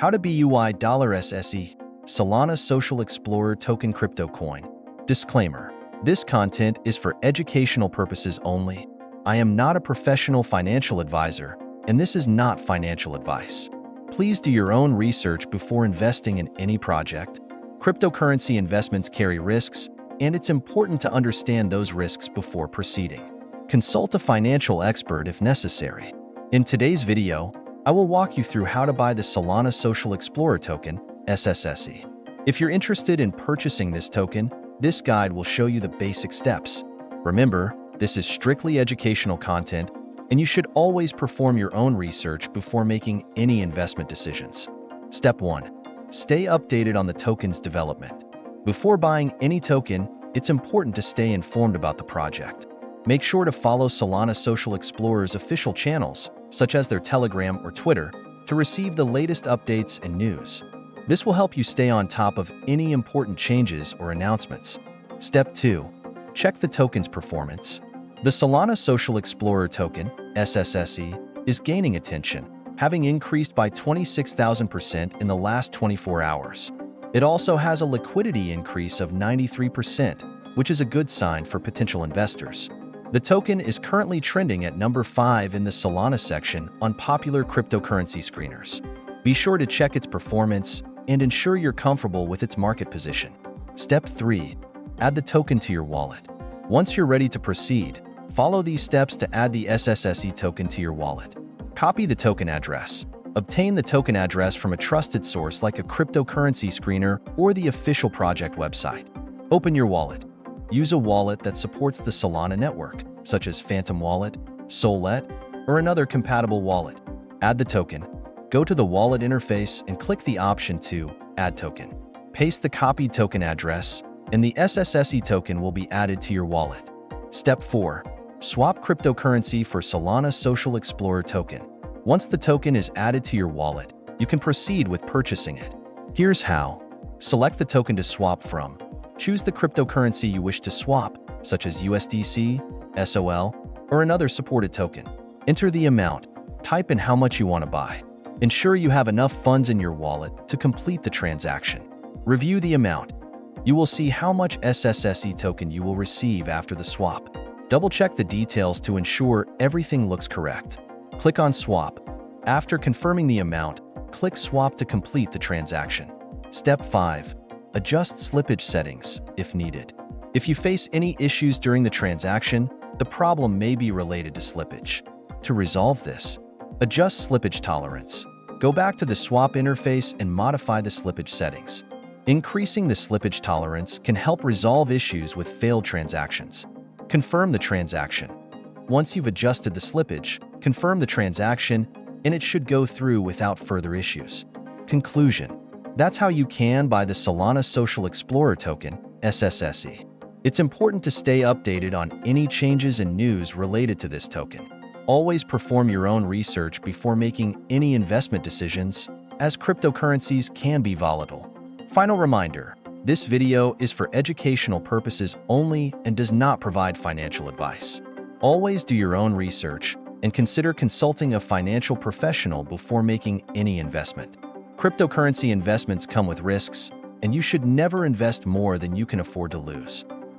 How to BUY $SSE Solana Social Explorer Token crypto coin. Disclaimer: this content is for educational purposes only. I am not a professional financial advisor, and this is not financial advice. Please do your own research before investing in any project. Cryptocurrency investments carry risks, and it's important to understand those risks before proceeding. Consult a financial expert if necessary. In today's video, I will walk you through how to buy the Solana Social Explorer Token, SSE. If you're interested in purchasing this token, this guide will show you the basic steps. Remember, this is strictly educational content, and you should always perform your own research before making any investment decisions. Step 1. Stay updated on the token's development. Before buying any token, it's important to stay informed about the project. Make sure to follow Solana Social Explorer's official channels, such as their Telegram or Twitter, to receive the latest updates and news. This will help you stay on top of any important changes or announcements. Step 2. Check the token's performance. The Solana Social Explorer Token, SSE, is gaining attention, having increased by 26,000% in the last 24 hours. It also has a liquidity increase of 93%, which is a good sign for potential investors. The token is currently trending at number 5 in the Solana section on popular cryptocurrency screeners. Be sure to check its performance and ensure you're comfortable with its market position. Step 3. Add the token to your wallet. Once you're ready to proceed, follow these steps to add the SSE token to your wallet. Copy the token address. Obtain the token address from a trusted source like a cryptocurrency screener or the official project website. Open your wallet. Use a wallet that supports the Solana network, such as Phantom Wallet, Sollet, or another compatible wallet. Add the token. Go to the wallet interface and click the option to Add Token. Paste the copied token address, and the SSE token will be added to your wallet. Step 4. Swap cryptocurrency for Solana Social Explorer Token. Once the token is added to your wallet, you can proceed with purchasing it. Here's how. Select the token to swap from. Choose the cryptocurrency you wish to swap, such as USDC, SOL, or another supported token. Enter the amount. Type in how much you want to buy. Ensure you have enough funds in your wallet to complete the transaction. Review the amount. You will see how much SSE token you will receive after the swap. Double-check the details to ensure everything looks correct. Click on Swap. After confirming the amount, click Swap to complete the transaction. Step 5. Adjust slippage settings, if needed. If you face any issues during the transaction, the problem may be related to slippage. To resolve this, adjust slippage tolerance. Go back to the swap interface and modify the slippage settings. Increasing the slippage tolerance can help resolve issues with failed transactions. Confirm the transaction. Once you've adjusted the slippage, confirm the transaction, and it should go through without further issues. Conclusion. That's how you can buy the Solana Social Explorer Token, SSE. It's important to stay updated on any changes and news related to this token. Always perform your own research before making any investment decisions, as cryptocurrencies can be volatile. Final reminder, this video is for educational purposes only and does not provide financial advice. Always do your own research and consider consulting a financial professional before making any investment. Cryptocurrency investments come with risks, and you should never invest more than you can afford to lose.